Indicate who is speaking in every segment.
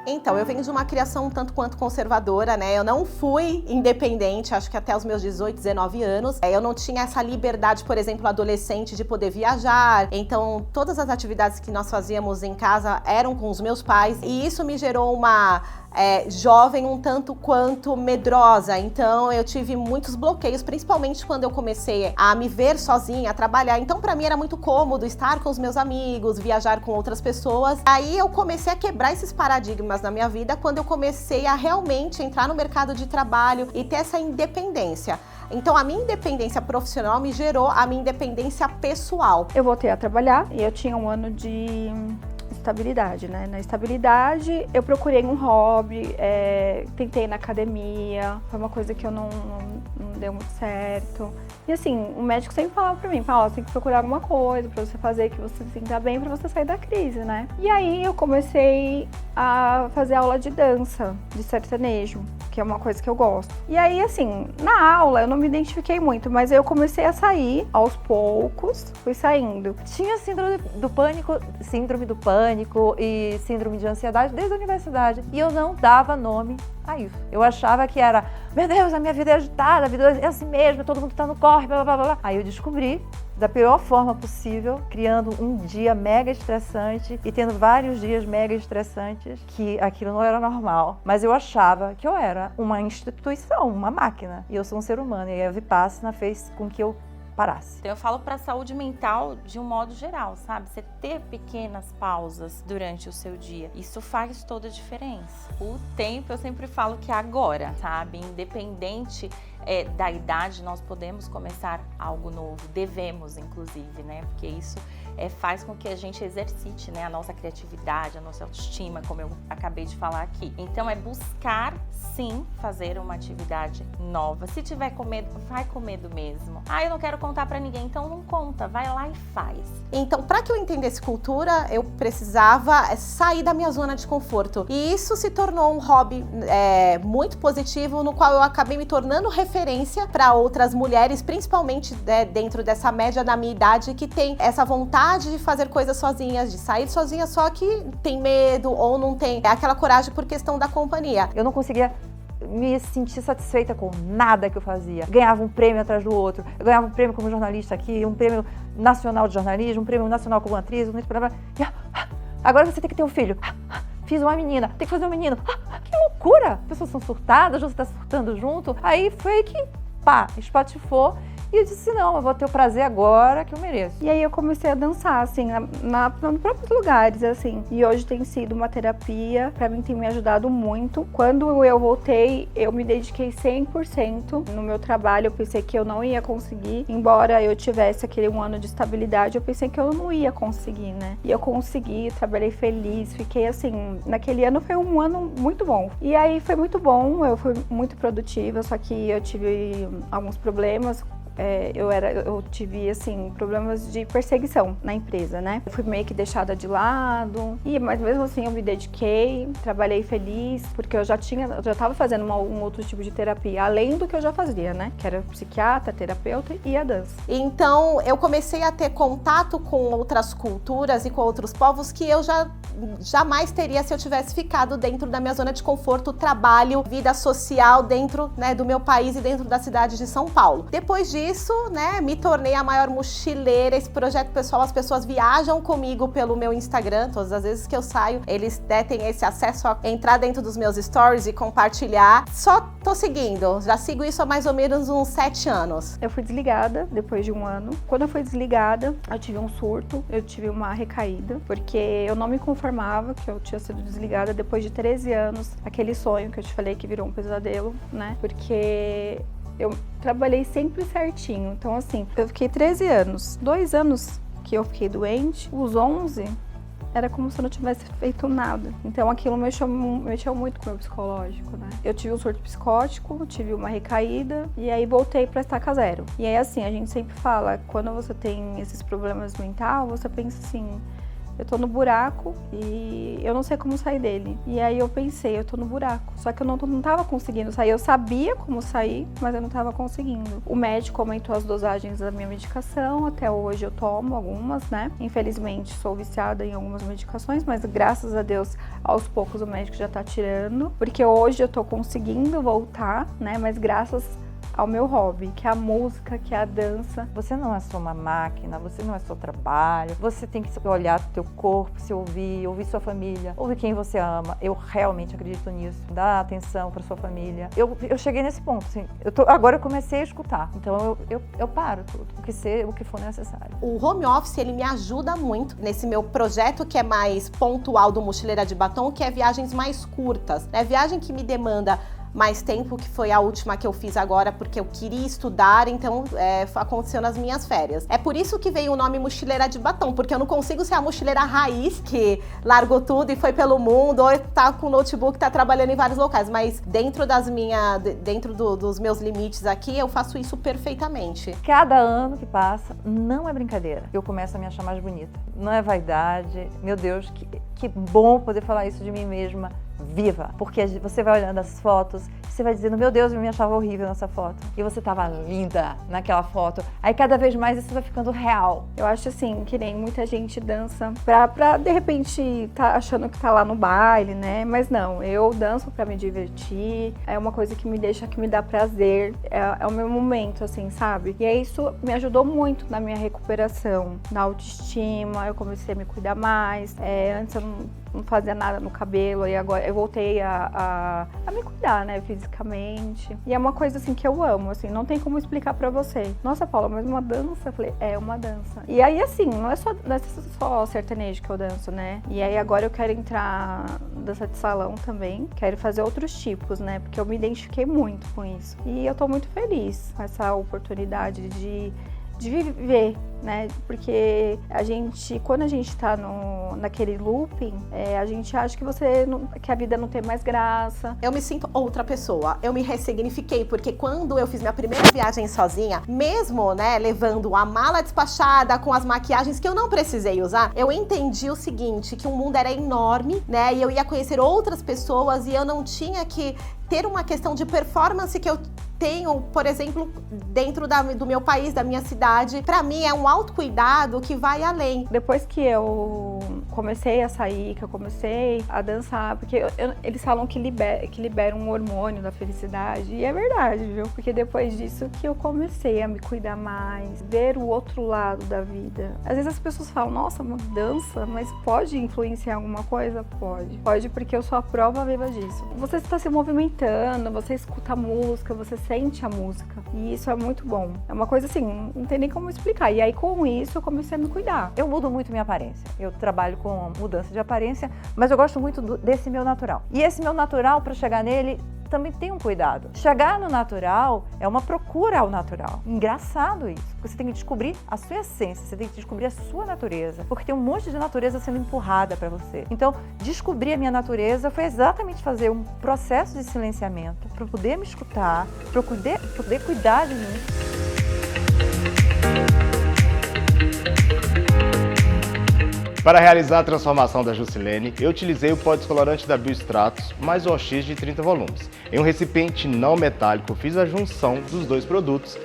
Speaker 1: Então, eu venho de uma criação um tanto quanto conservadora, né? Eu não fui independente, acho que até os meus 18, 19 anos. Eu não tinha essa liberdade, por exemplo, adolescente, de poder viajar. Então, todas as atividades que nós fazíamos em casa eram com os meus pais. E isso me gerou uma jovem um tanto quanto medrosa. Então, eu tive muitos bloqueios, principalmente quando eu comecei a me ver sozinha, a trabalhar. Então, pra mim era muito cômodo estar com os meus amigos, viajar com outras pessoas. Aí eu comecei a quebrar esses paradigmas na minha vida quando eu comecei a realmente entrar no mercado de trabalho e ter essa independência. Então, a minha independência profissional me gerou a minha independência pessoal.
Speaker 2: Eu voltei a trabalhar e eu tinha um ano de estabilidade, né? Na estabilidade, eu procurei um hobby, tentei na academia, foi uma coisa que eu não deu muito certo. E assim, o médico sempre falava pra mim, Paula, você tem que procurar alguma coisa pra você fazer que você se sinta bem, pra você sair da crise, né? E aí eu comecei a fazer aula de dança, de sertanejo, que é uma coisa que eu gosto. E aí, assim, na aula eu não me identifiquei muito, mas eu comecei a sair aos poucos, fui saindo.
Speaker 3: Tinha síndrome do pânico e síndrome de ansiedade desde a universidade. E eu não dava nome a isso. Eu achava que era, meu Deus, a minha vida é agitada, a vida é assim mesmo, todo mundo tá no corre, blá, blá, blá, blá. Aí eu descobri, da pior forma possível, criando um dia mega estressante e tendo vários dias mega estressantes, que aquilo não era normal. Mas eu achava que eu era uma instituição, uma máquina. E eu sou um ser humano. E a Vipassana fez com que eu parasse.
Speaker 4: Então eu falo para a saúde mental de um modo geral, sabe? Você ter pequenas pausas durante o seu dia, isso faz toda a diferença. O tempo, eu sempre falo que é agora, sabe? Independente da idade, nós podemos começar algo novo, devemos inclusive, né? Porque isso faz com que a gente exercite, né, a nossa criatividade, a nossa autoestima, como eu acabei de falar aqui. Então é buscar, sim, fazer uma atividade nova. Se tiver com medo, vai com medo mesmo. Eu não quero contar pra ninguém, então não conta, vai lá e faz.
Speaker 1: Então, para que eu entendesse cultura, eu precisava sair da minha zona de conforto. E isso se tornou um hobby muito positivo, no qual eu acabei me tornando referência para outras mulheres, principalmente dentro dessa média da minha idade, que tem essa vontade de fazer coisas sozinhas, de sair sozinha, só que tem medo ou não tem aquela coragem por questão da companhia.
Speaker 3: Eu não conseguia me sentir satisfeita com nada que eu fazia. Ganhava um prêmio atrás do outro. Eu ganhava um prêmio como jornalista aqui, um prêmio nacional de jornalismo, um prêmio nacional como atriz, agora você tem que ter um filho. Fiz uma menina, tem que fazer um menino. Que loucura! As pessoas são surtadas, você está surtando junto. Aí foi que, espatifou. E eu disse, não, eu vou ter o prazer agora que eu mereço.
Speaker 2: E aí eu comecei a dançar, assim, nos próprios lugares, assim. E hoje tem sido uma terapia, pra mim tem me ajudado muito. Quando eu voltei, eu me dediquei 100% no meu trabalho. Eu pensei que eu não ia conseguir. Embora eu tivesse aquele um ano de estabilidade, eu pensei que eu não ia conseguir, né? E eu consegui, trabalhei feliz, fiquei assim... Naquele ano foi um ano muito bom. E aí foi muito bom, eu fui muito produtiva, só que eu tive alguns problemas. Eu tive, assim, problemas de perseguição na empresa, né? Eu fui meio que deixada de lado, mas mesmo assim eu me dediquei, trabalhei feliz, porque eu já estava fazendo um outro tipo de terapia, além do que eu já fazia, né? Que era psiquiatra, terapeuta e a dança.
Speaker 1: Então, eu comecei a ter contato com outras culturas e com outros povos que eu jamais teria se eu tivesse ficado dentro da minha zona de conforto, trabalho, vida social dentro, né, do meu país e dentro da cidade de São Paulo. Depois disso, né, me tornei a maior mochileira. Esse projeto pessoal, as pessoas viajam comigo pelo meu Instagram, todas as vezes que eu saio, eles têm esse acesso a entrar dentro dos meus stories e compartilhar. Só tô seguindo, já sigo isso há mais ou menos uns 7 anos.
Speaker 2: Eu fui desligada depois de um ano. Quando eu fui desligada, eu tive um surto, eu tive uma recaída, porque eu não me conformava que eu tinha sido desligada depois de 13 anos. Aquele sonho que eu te falei que virou um pesadelo, né? Porque eu trabalhei sempre certinho. Então, assim, eu fiquei 13 anos. 2 anos que eu fiquei doente, os 11 era como se eu não tivesse feito nada. Então aquilo mexeu muito com o meu psicológico, né? Eu tive um surto psicótico, tive uma recaída e aí voltei pra estaca zero. E aí, assim, a gente sempre fala, quando você tem esses problemas mentais, você pensa assim, eu tô no buraco e eu não sei como sair dele. E aí eu pensei, eu tô no buraco. Só que eu não tava conseguindo sair. Eu sabia como sair, mas eu não tava conseguindo. O médico aumentou as dosagens da minha medicação. Até hoje eu tomo algumas, né? Infelizmente sou viciada em algumas medicações, mas graças a Deus, aos poucos o médico já tá tirando. Porque hoje eu tô conseguindo voltar, né? Mas graças ao meu hobby, que é a música, que é a dança.
Speaker 3: Você não é só uma máquina, você não é só trabalho, você tem que olhar pro teu corpo, se ouvir sua família, ouvir quem você ama. Eu realmente acredito nisso, dar atenção para sua família. Eu cheguei nesse ponto, assim, agora eu comecei a escutar, então eu paro tudo, o que for necessário.
Speaker 1: O home office, ele me ajuda muito nesse meu projeto que é mais pontual do Mochileira de Batom, que é viagens mais curtas, né? Viagem que me demanda mais tempo, que foi a última que eu fiz agora, porque eu queria estudar, então aconteceu nas minhas férias. É por isso que veio o nome Mochileira de Batom, porque eu não consigo ser a mochileira raiz, que largou tudo e foi pelo mundo, ou tá com o notebook, tá trabalhando em vários locais, mas dentro dos meus limites aqui, eu faço isso perfeitamente.
Speaker 3: Cada ano que passa, não é brincadeira, eu começo a me achar mais bonita. Não é vaidade, meu Deus, que bom poder falar isso de mim mesma. Viva, porque você vai olhando as fotos, você vai dizendo, meu Deus, eu me achava horrível nessa foto. E você tava linda naquela foto. Aí cada vez mais isso vai ficando real.
Speaker 2: Eu acho assim, que nem muita gente dança pra de repente tá achando que tá lá no baile, né? Mas não, eu danço pra me divertir, é uma coisa que me dá prazer, é o meu momento, assim, sabe? E aí isso me ajudou muito na minha recuperação, na autoestima, eu comecei a me cuidar mais, antes eu não fazia nada no cabelo, e agora eu voltei a me cuidar, né, fisicamente. E é uma coisa, assim, que eu amo, assim, não tem como explicar pra você. Nossa, Paula, mas uma dança? Eu falei, é uma dança. E aí, assim, não é só sertanejo que eu danço, né? E aí agora eu quero entrar dança de salão também, quero fazer outros tipos, né, porque eu me identifiquei muito com isso. E eu tô muito feliz com essa oportunidade de viver, né? Porque quando a gente tá naquele looping, a gente acha que a vida não tem mais graça.
Speaker 1: Eu me sinto outra pessoa, eu me ressignifiquei, porque quando eu fiz minha primeira viagem sozinha, mesmo, né, levando a mala despachada com as maquiagens que eu não precisei usar, eu entendi o seguinte, que o mundo era enorme, né, e eu ia conhecer outras pessoas e eu não tinha que ter uma questão de performance que eu tenho, por exemplo, dentro do meu país, da minha cidade. Pra mim é um autocuidado que vai além.
Speaker 2: Depois que eu comecei a sair, que eu comecei a dançar, porque eles falam que libera um hormônio da felicidade, e é verdade, viu? Porque depois disso que eu comecei a me cuidar mais, ver o outro lado da vida. Às vezes as pessoas falam, nossa, uma dança, mas pode influenciar alguma coisa? Pode. Pode, porque eu sou a prova viva disso. Você está se movimentando, você escuta a música, você sente a música. E isso é muito bom. É uma coisa assim, não tem nem como explicar. E aí com isso eu comecei a me cuidar.
Speaker 3: Eu mudo muito minha aparência. Eu trabalho com mudança de aparência, mas eu gosto muito desse meu natural. E esse meu natural, para chegar nele, também tem um cuidado. Chegar no natural é uma procura ao natural. Engraçado isso, porque você tem que descobrir a sua essência, você tem que descobrir a sua natureza, porque tem um monte de natureza sendo empurrada para você. Então, descobrir a minha natureza foi exatamente fazer um processo de silenciamento para poder me escutar, para poder cuidar de mim.
Speaker 5: Para realizar a transformação da Jusilene, eu utilizei o pó descolorante da Biostratos mais o OX de 30 volumes. Em um recipiente não metálico, fiz a junção dos dois produtos.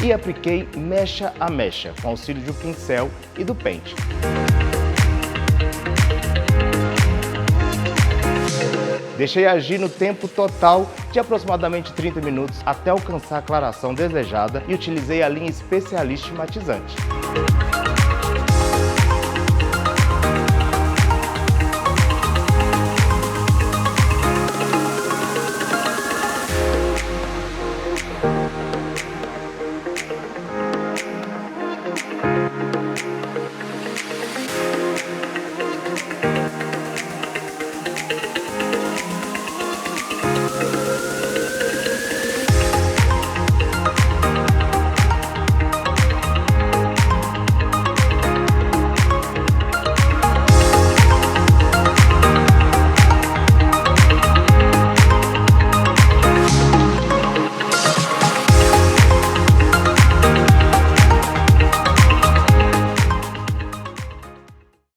Speaker 5: E apliquei mecha a mecha, com auxílio de um pincel e do pente. Deixei agir no tempo total de aproximadamente 30 minutos até alcançar a aclaração desejada e utilizei a linha Specialist Matizante.